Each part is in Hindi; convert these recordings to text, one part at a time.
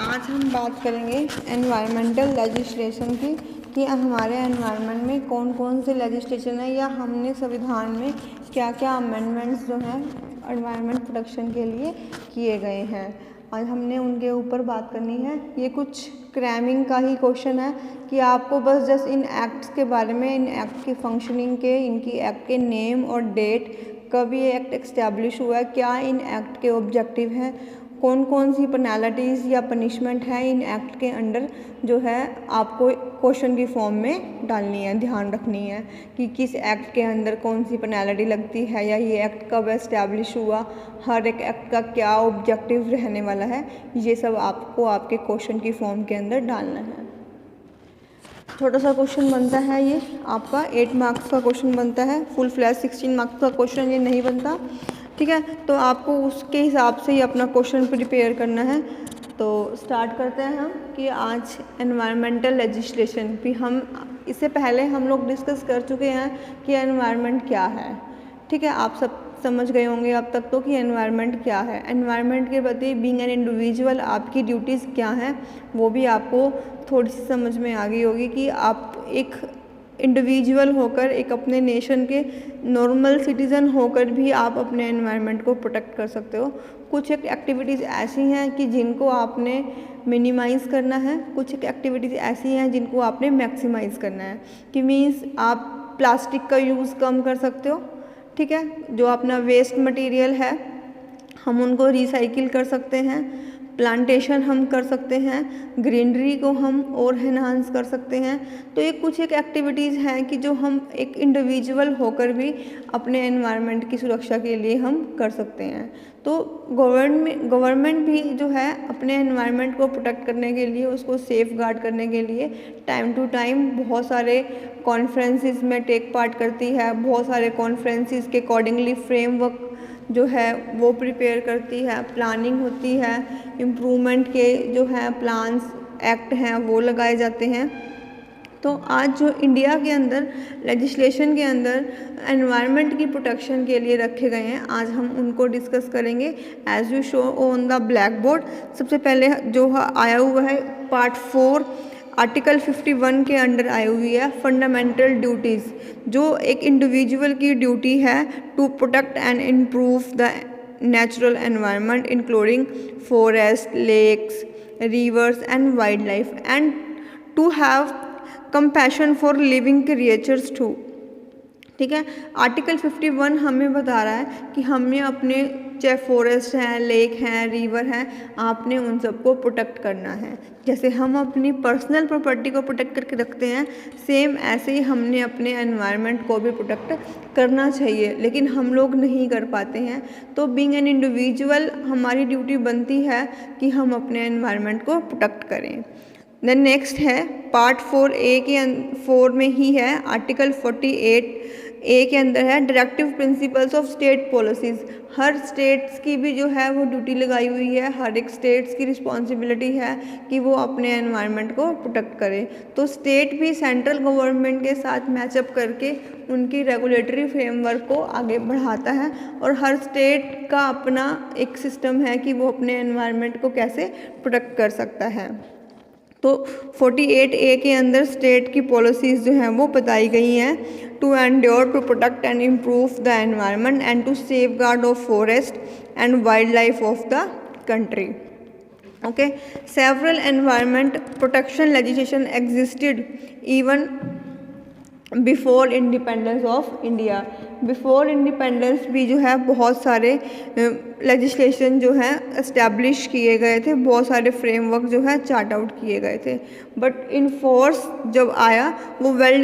आज हम बात करेंगे एनवायरमेंटल लेजिस्लेशन की कि हमारे एनवायरनमेंट में कौन कौन से लेजिस्लेशन है या हमने संविधान में क्या क्या अमेंडमेंट्स जो हैं एनवायरनमेंट प्रोटेक्शन के लिए किए गए हैं। आज हमने उनके ऊपर बात करनी है। ये कुछ क्रैमिंग का ही क्वेश्चन है कि आपको बस जस्ट इन एक्ट्स के बारे में, इन एक्ट की फंक्शनिंग के, इनकी एक्ट के नेम और डेट, कब ये एक्ट एस्टैब्लिश हुआ है, क्या इन एक्ट के ऑब्जेक्टिव हैं, कौन कौन सी पेनल्टीज़ या पनिशमेंट है इन एक्ट के अंडर, जो है आपको क्वेश्चन की फॉर्म में डालनी है, ध्यान रखनी है कि किस एक्ट के अंदर कौन सी पेनल्टी लगती है या ये एक्ट कब एस्टैब्लिश हुआ, हर एक एक्ट का क्या ऑब्जेक्टिव रहने वाला है, ये सब आपको आपके क्वेश्चन की फॉर्म के अंदर डालना है। छोटा सा क्वेश्चन बनता है, ये आपका 8 मार्क्स का क्वेश्चन बनता है, फुल फ्लैश 16 मार्क्स का क्वेश्चन ये नहीं बनता, ठीक है। तो आपको उसके हिसाब से ही अपना क्वेश्चन प्रिपेयर करना है। तो स्टार्ट करते हैं हम कि आज एनवायरमेंटल लेजिस्लेशन भी हम इससे पहले हम लोग डिस्कस कर चुके हैं कि एनवायरनमेंट क्या है, ठीक है। आप सब समझ गए होंगे अब तक तो कि एनवायरनमेंट क्या है। एनवायरनमेंट के प्रति बीइंग एन इंडिविजुअल आपकी ड्यूटीज़ क्या हैं वो भी आपको थोड़ी सी समझ में आ गई होगी कि आप एक इंडिविजुअल होकर, एक अपने नेशन के नॉर्मल सिटीज़न होकर भी आप अपने एनवायरनमेंट को प्रोटेक्ट कर सकते हो। कुछ एक एक्टिविटीज़ ऐसी हैं कि जिनको आपने मिनिमाइज़ करना है, कुछ एक एक्टिविटीज़ ऐसी हैं जिनको आपने मैक्सिमाइज़ करना है। कि मीन्स आप प्लास्टिक का यूज़ कम कर सकते हो, ठीक है। जो अपना वेस्ट मटेरियल है हम उनको रिसाइकिल कर सकते हैं, प्लांटेशन हम कर सकते हैं, ग्रीनरी को हम और एनहांस कर सकते हैं। तो ये कुछ एक एक्टिविटीज़ हैं कि जो हम एक इंडिविजुअल होकर भी अपने एनवायरनमेंट की सुरक्षा के लिए हम कर सकते हैं। तो गवर्नमेंट भी जो है अपने एनवायरनमेंट को प्रोटेक्ट करने के लिए, उसको सेफ गार्ड करने के लिए टाइम टू टाइम बहुत सारे कॉन्फ्रेंसेस में टेक पार्ट करती है, बहुत सारे कॉन्फ्रेंसेस के अकॉर्डिंगली फ्रेमवर्क जो है वो प्रिपेयर करती है, प्लानिंग होती है, इम्प्रूवमेंट के जो है प्लान्स एक्ट हैं वो लगाए जाते हैं। तो आज जो इंडिया के अंदर लेजिस्लेशन के अंदर एनवायरनमेंट की प्रोटेक्शन के लिए रखे गए हैं, आज हम उनको डिस्कस करेंगे as you show on the black board. सबसे पहले जो आया हुआ है पार्ट 4 आर्टिकल 51 के अंडर आई हुई है फंडामेंटल ड्यूटीज़, जो एक इंडिविजुअल की ड्यूटी है to protect and improve the natural environment including forest, lakes, rivers and wild life and to have compassion for living creatures to, ठीक है। आर्टिकल 51 हमें बता रहा है कि हमें अपने चाहे फॉरेस्ट हैं, लेक हैं, रिवर हैं, आपने उन सबको प्रोटेक्ट करना है। जैसे हम अपनी पर्सनल प्रॉपर्टी को प्रोटेक्ट करके रखते हैं, सेम ऐसे ही हमने अपने एनवायरनमेंट को भी प्रोटेक्ट करना चाहिए, लेकिन हम लोग नहीं कर पाते हैं। तो बीइंग एन इंडिविजुअल हमारी ड्यूटी बनती है कि हम अपने एनवायरनमेंट को प्रोटेक्ट करें। देन नेक्स्ट है पार्ट 4A के 4 में ही है आर्टिकल 48A के अंदर है directive principles of state policies. Her states की भी जो है वो ड्यूटी लगाई हुई है, हर एक स्टेट्स की रिस्पॉन्सिबिलिटी है कि वो अपने एनवायरनमेंट को प्रोटेक्ट करे। तो स्टेट भी सेंट्रल गवर्नमेंट के साथ मैचअप करके उनकी रेगुलेटरी फ्रेमवर्क को आगे बढ़ाता है और हर स्टेट का अपना एक सिस्टम है कि वो अपने एनवायरनमेंट को कैसे प्रोटेक्ट कर सकता है। तो 48A के अंदर स्टेट की पॉलिसीज़ जो हैं वो बताई गई हैं to endure to protect and improve the environment and to safe guard of forest and wild life of the country. Okay, several environment protection legislation existed even before independence of India. Before independence भी जो है बहुत सारे लेजिस्लेशन जो हैं इस्टेब्लिश किए गए थे, बहुत सारे फ्रेमवर्क जो है चार्ट आउट किए गए थे, बट इन फोर्स जब आया वो वेल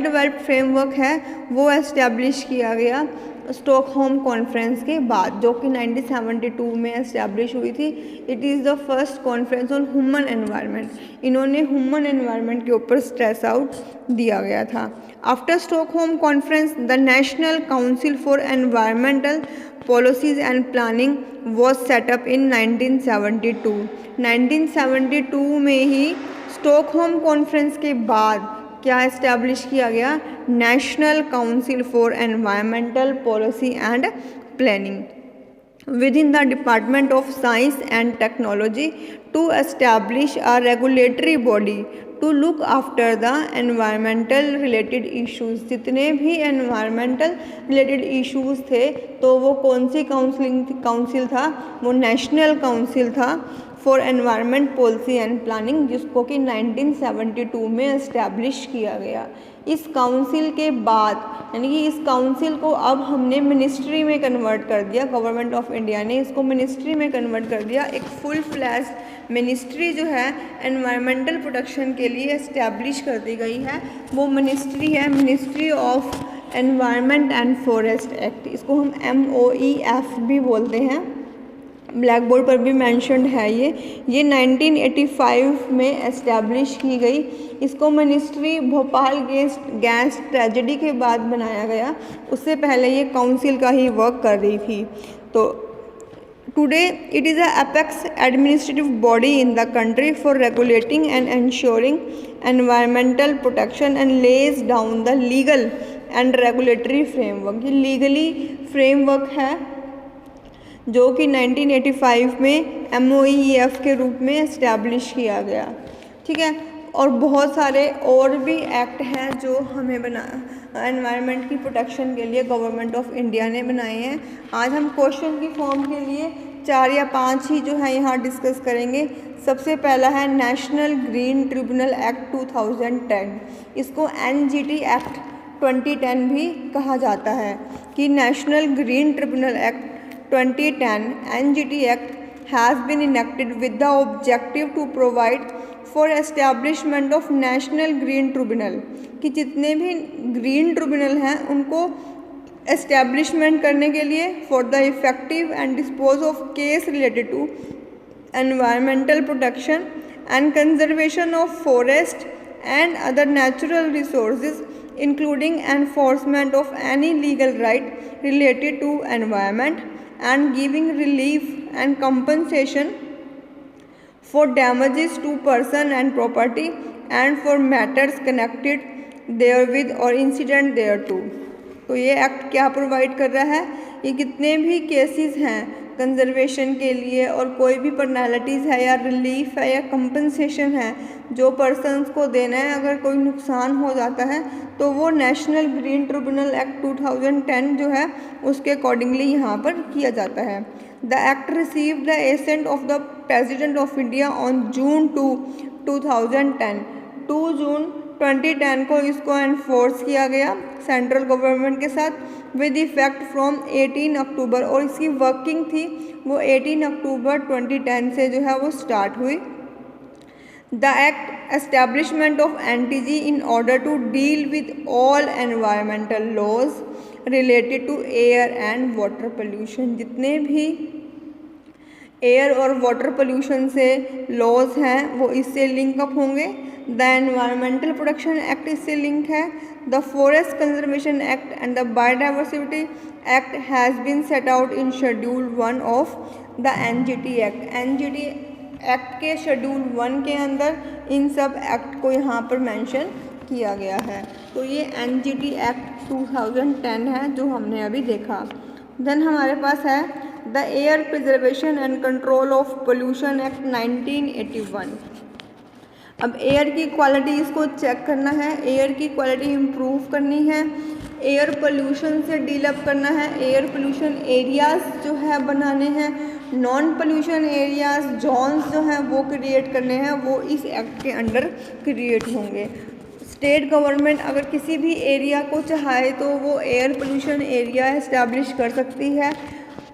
डेवलप्ड फ्रेमवर्क है वो एस्टेब्लिश किया गया स्टॉकहोम कॉन्फ्रेंस के बाद, जो कि 1972 में एस्टैब्लिश हुई थी। It is the first conference on human environment. इन्होंने ह्यूमन एनवायरनमेंट के ऊपर स्ट्रेस आउट दिया गया था। After Stockholm conference the national council for environmental policies and planning was set up in 1972। 1972 में ही स्टॉकहोम कॉन्फ्रेंस के बाद क्या इस्टेब्लिश किया गया? National council for environmental policy and planning. within the Department of Science and Technology to establish a regulatory body to look after the environmental related issues। जितने भी environmental related issues थे तो वो कौन सी काउंसिल था, वो नेशनल काउंसिल था for environment policy and planning, जिसको कि 1972 में इस्टेब्लिश किया गया। इस काउंसिल के बाद यानी कि इस काउंसिल को अब हमने मिनिस्ट्री में कन्वर्ट कर दिया, गवर्नमेंट ऑफ इंडिया ने इसको मिनिस्ट्री में कन्वर्ट कर दिया। एक फुल फ्लैश मिनिस्ट्री जो है एनवायरमेंटल प्रोटेक्शन के लिए इस्टेब्लिश कर दी गई है, वो मिनिस्ट्री है ministry of environment and forest act. इसको हम MOEF भी बोलते हैं, ब्लैक बोर्ड पर भी मेंशन्ड है ये 1985 में एस्टैब्लिश की गई। इसको मिनिस्ट्री भोपाल गैस ट्रेजेडी के बाद बनाया गया, उससे पहले ये काउंसिल का ही वर्क कर रही थी। तो today it is a apex administrative body in the country for regulating and ensuring environmental protection and lays down the legal and regulatory framework। ये लीगली फ्रेमवर्क है जो कि 1985 में MOEF के रूप में इस्टेब्लिश किया गया, ठीक है। और बहुत सारे और भी एक्ट हैं जो हमें एनवायरनमेंट की प्रोटेक्शन के लिए गवर्नमेंट ऑफ इंडिया ने बनाए हैं। आज हम क्वेश्चन की फॉर्म के लिए 4 या 5 ही जो है यहाँ डिस्कस करेंगे। सबसे पहला है नेशनल ग्रीन ट्रिब्यूनल एक्ट 2010, इसको NGT एक्ट 2010 भी कहा जाता है कि national green tribunal act 2010 NGT Act has been enacted with the objective to provide for establishment of national green tribunal, कि जितने भी ग्रीन ट्रिब्यूनल हैं उनको एस्टेब्लिशमेंट करने के लिए for the effective and dispose of case related to environmental protection and conservation of forest and other natural resources including enforcement of any legal right related to environment and giving relief and compensation for damages to person and property and for matters connected therewith or incident thereto। तो ये एक्ट क्या प्रोवाइड कर रहा है, ये कितने भी केसेस हैं कंजर्वेशन के लिए और कोई भी पेनल्टीज़ है या रिलीफ है या कंपनसेशन है जो पर्सन्स को देना है अगर कोई नुकसान हो जाता है, तो वो नेशनल ग्रीन ट्रिब्यूनल एक्ट 2010 जो है उसके अकॉर्डिंगली यहाँ पर किया जाता है। The act receive the ascent of the president of India on June 2, 2010। 2 जून 2010 को इसको एनफोर्स किया गया सेंट्रल गवर्नमेंट के साथ विद इफेक्ट फ्रॉम 18 अक्टूबर, और इसकी वर्किंग थी वो 18 अक्टूबर 2010 से जो है वो स्टार्ट हुई। The act establishment of NTG in order to deal with all environmental laws related to air and water pollution. जितने भी एयर और वाटर पोल्यूशन से लॉज हैं वो इससे लिंक अप होंगे। द एनवायरमेंटल प्रोटेक्शन एक्ट इससे लिंक है। The forest conservation act and the biodiversity act has been set out in schedule 1 of the NGT act. NGT act के शेड्यूल 1 के अंदर इन सब एक्ट को यहाँ पर मेंशन किया गया है। तो ये NGT एक्ट 2010 है जो हमने अभी देखा। देन हमारे पास है the air preservation and control of pollution act 1981। अब एयर की क्वालिटी इसको चेक करना है, एयर की क्वालिटी इम्प्रूव करनी है, एयर पोल्यूशन से डील अप करना है, एयर पोल्यूशन एरियाज़ जो है बनाने हैं, नॉन पोल्यूशन एरियाज़ जोन्स जो हैं वो क्रिएट करने हैं, वो इस एक्ट के अंडर क्रिएट होंगे। स्टेट गवर्नमेंट अगर किसी भी एरिया को चाहे तो वो एयर पोल्यूशन एरिया इस्टेब्लिश कर सकती है।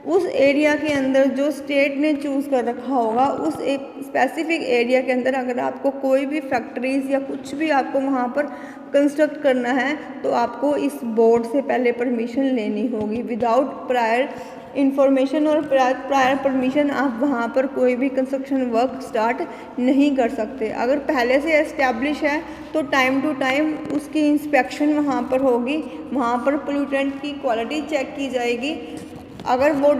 उस एरिया के अंदर जो स्टेट ने चूज़ कर रखा होगा उस एक स्पेसिफिक एरिया के अंदर अगर आपको कोई भी फैक्ट्रीज़ या कुछ भी आपको वहाँ पर कंस्ट्रक्ट करना है तो आपको इस बोर्ड से पहले परमिशन लेनी होगी। विदाउट प्रायर इंफॉर्मेशन और प्रायर परमिशन आप वहाँ पर कोई भी कंस्ट्रक्शन वर्क स्टार्ट नहीं कर सकते। अगर पहले से एस्टैब्लिश है तो टाइम टू टाइम उसकी इंस्पेक्शन वहाँ पर होगी, वहाँ पर पोल्यूटेंट की क्वालिटी चेक की जाएगी। अगर वो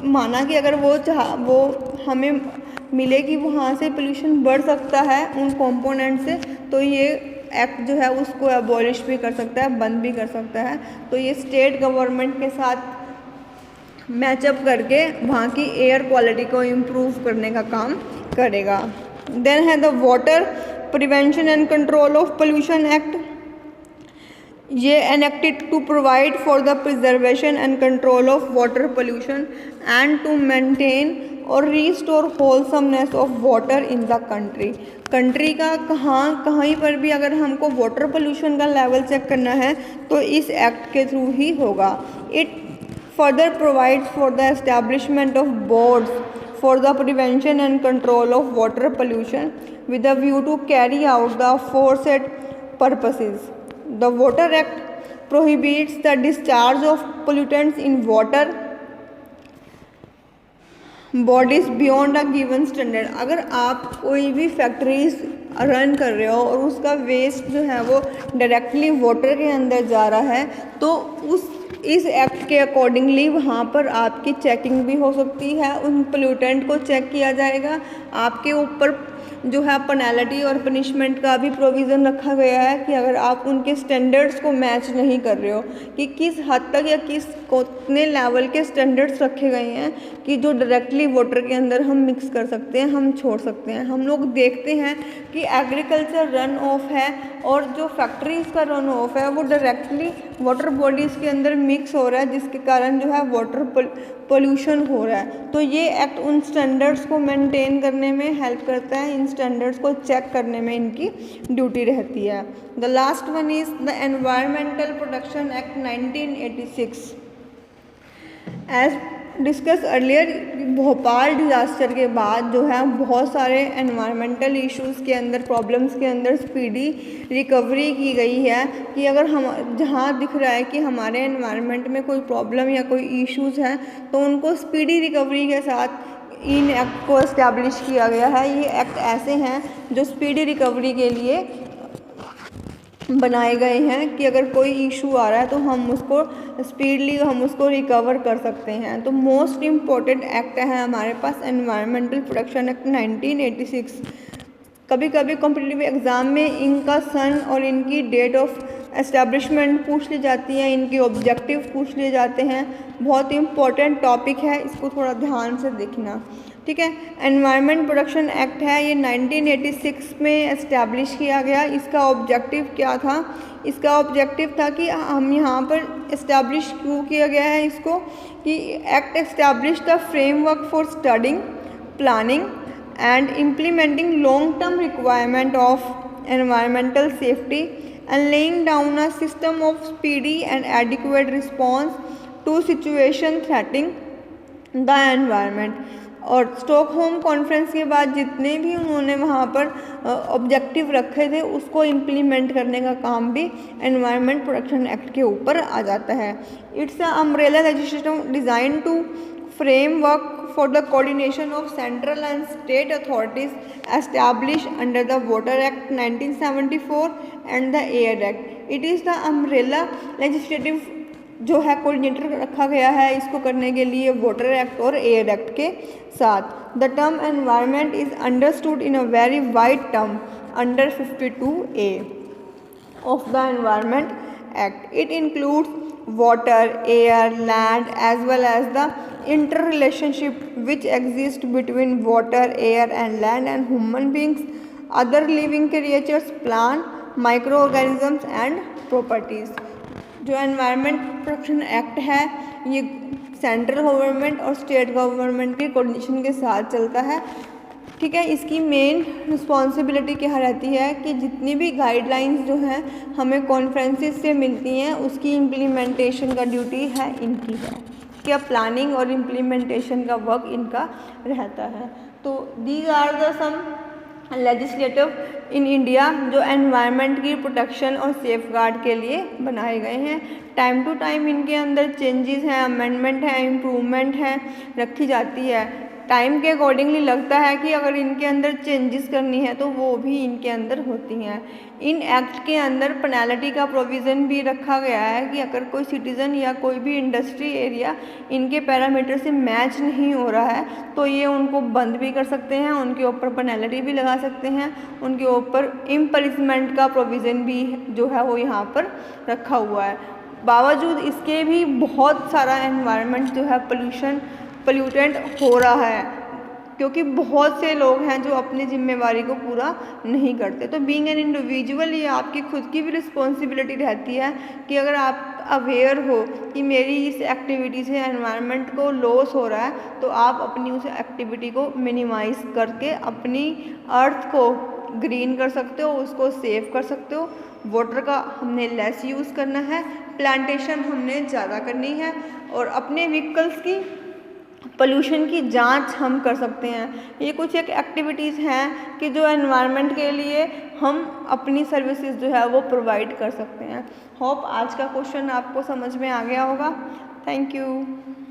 माना कि अगर वो हमें मिले कि वहाँ से पोल्यूशन बढ़ सकता है उन कंपोनेंट से, तो ये एक्ट जो है उसको अबॉलिश भी कर सकता है, बंद भी कर सकता है। तो ये स्टेट गवर्नमेंट के साथ मैचअप करके वहाँ की एयर क्वालिटी को इम्प्रूव करने का काम करेगा। देन है the water prevention and control of pollution act. ये enacted to provide for the preservation and control of water pollution and to maintain or restore wholesomeness of water in the country। Country का कहीं पर भी अगर हमको वाटर पोल्यूशन का लेवल चेक करना है तो इस एक्ट के थ्रू ही होगा। It further provides for the establishment of boards for the prevention and control of water pollution with a view to carry out the aforesaid purposes। The Water Act prohibits the discharge of pollutants in water bodies beyond a given standard। अगर आप कोई भी फैक्ट्रीज रन कर रहे हो और उसका वेस्ट जो है वो डायरेक्टली वाटर के अंदर जा रहा है तो इस एक्ट के अकॉर्डिंगली वहाँ पर आपकी चेकिंग भी हो सकती है, उन पोल्यूटेंट को चेक किया जाएगा, आपके ऊपर जो है पेनल्टी और पनिशमेंट का भी प्रोविज़न रखा गया है कि अगर आप उनके स्टैंडर्ड्स को मैच नहीं कर रहे हो कि किस हद तक या कितने लेवल के स्टैंडर्ड्स रखे गए हैं कि जो डायरेक्टली वाटर के अंदर हम मिक्स कर सकते हैं, हम छोड़ सकते हैं। हम लोग देखते हैं कि एग्रीकल्चर रन ऑफ है और जो फैक्ट्रीज़ का रन ऑफ है वो डायरेक्टली वाटर बॉडीज़ के अंदर मिक्स हो रहा है, जिसके कारण जो है वाटर पोल्यूशन हो रहा है। तो ये एक्ट उन स्टैंडर्ड्स को मेंटेन करने में हेल्प करता है, इन स्टैंडर्ड्स को चेक करने में इनकी ड्यूटी रहती है। The last one is the environmental protection act 1986। As discuss earlier, Bhopal disaster के बाद जो है बहुत सारे एनवायरमेंटल इश्यूज़ के अंदर, प्रॉब्लम्स के अंदर स्पीडी रिकवरी की गई है कि अगर हम जहाँ दिख रहा है कि हमारे एनवायरनमेंट में कोई प्रॉब्लम या कोई इश्यूज़ हैं तो उनको स्पीडी रिकवरी के साथ इन एक्ट को इस्टेब्लिश किया गया है। ये एक्ट ऐसे हैं जो स्पीडी रिकवरी के लिए बनाए गए हैं कि अगर कोई इशू आ रहा है तो हम उसको स्पीडली रिकवर कर सकते हैं। तो मोस्ट इम्पॉर्टेंट एक्ट है हमारे पास एनवायरमेंटल प्रोटेक्शन एक्ट 1986। कभी कभी कॉम्पिटिटिव एग्ज़ाम में इनका सन और इनकी डेट ऑफ एस्टेब्लिशमेंट पूछ ली जाती है, इनके ऑब्जेक्टिव पूछ लिए जाते हैं। बहुत इम्पॉर्टेंट टॉपिक है, इसको थोड़ा ध्यान से देखना, ठीक है। एनवायरनमेंट प्रोटेक्शन एक्ट है, ये 1986 में एस्टैब्लिश किया गया। इसका ऑब्जेक्टिव क्या था? इसका ऑब्जेक्टिव था कि हम यहाँ पर एस्टैब्लिश क्यों किया गया है इसको कि act establish the framework for studying, planning and implementing long term requirement of environmental safety and laying down a system of speedy and adequate response to situation threatening the environment. और स्टॉकहोम कॉन्फ्रेंस के बाद जितने भी उन्होंने वहाँ पर ऑब्जेक्टिव रखे थे उसको इम्प्लीमेंट करने का काम भी एनवायरनमेंट प्रोटेक्शन एक्ट के ऊपर आ जाता है। It's a umbrella legislation design to framework for the coordination of central and state authorities established under the Water Act 1974 and the Air Act. It is the umbrella legislative जो है कोऑर्डिनेटर रखा गया है इसको करने के लिए वाटर एक्ट और एयर एक्ट के साथ। The term environment is understood in a very wide term under 52A of the Environment Act. It includes water, air, land as well as the interrelationship which exists between water, air and land and human beings, other living creatures, plant, microorganisms and properties. जो एनवायरनमेंट प्रोटेक्शन एक्ट है ये सेंट्रल गवर्नमेंट और स्टेट गवर्नमेंट के कोऑर्डिनेशन के साथ चलता है, ठीक है। इसकी मेन रिस्पॉन्सिबिलिटी क्या रहती है कि जितनी भी गाइडलाइंस जो हैं हमें कॉन्फ्रेंसेस से मिलती हैं उसकी इम्प्लीमेंटेशन का ड्यूटी है इनकी है, क्या प्लानिंग और इम्प्लीमेंटेशन का वर्क इनका रहता है। तो these are the some legislative in India जो एनवायरनमेंट की प्रोटेक्शन और सेफगार्ड के लिए बनाए गए हैं। टाइम टू टाइम इनके अंदर चेंजेस हैं, अमेंडमेंट है, इम्प्रूवमेंट है रखी जाती है। टाइम के अकॉर्डिंगली लगता है कि अगर इनके अंदर चेंजेस करनी है तो वो भी इनके अंदर होती हैं। इन एक्ट के अंदर पेनल्टी का प्रोविज़न भी रखा गया है कि अगर कोई सिटीज़न या कोई भी इंडस्ट्री एरिया इनके पैरामीटर से मैच नहीं हो रहा है तो ये उनको बंद भी कर सकते हैं, उनके ऊपर पेनल्टी भी लगा सकते हैं, उनके ऊपर इम्पनिशमेंट का प्रोविज़न भी जो है वो यहाँ पर रखा हुआ है। बावजूद इसके भी बहुत सारा एनवायरनमेंट जो है पोल्यूटेंट हो रहा है, क्योंकि बहुत से लोग हैं जो अपनी जिम्मेवारी को पूरा नहीं करते। तो बीइंग एन इंडिविजुअल ये आपकी खुद की भी रिस्पॉन्सिबिलिटी रहती है कि अगर आप अवेयर हो कि मेरी इस एक्टिविटी से एनवायरनमेंट को लॉस हो रहा है, तो आप अपनी उस एक्टिविटी को मिनिमाइज़ करके अपनी अर्थ को ग्रीन कर सकते हो, उसको सेव कर सकते हो। वाटर का हमने लेस यूज़ करना है, प्लांटेशन हमने ज़्यादा करनी है, और अपने व्हीकल्स की पोल्यूशन की जांच हम कर सकते हैं। ये कुछ एक एक्टिविटीज़ हैं कि जो एनवायरनमेंट के लिए हम अपनी सर्विसेज जो है वो प्रोवाइड कर सकते हैं। होप आज का क्वेश्चन आपको समझ में आ गया होगा। Thank you.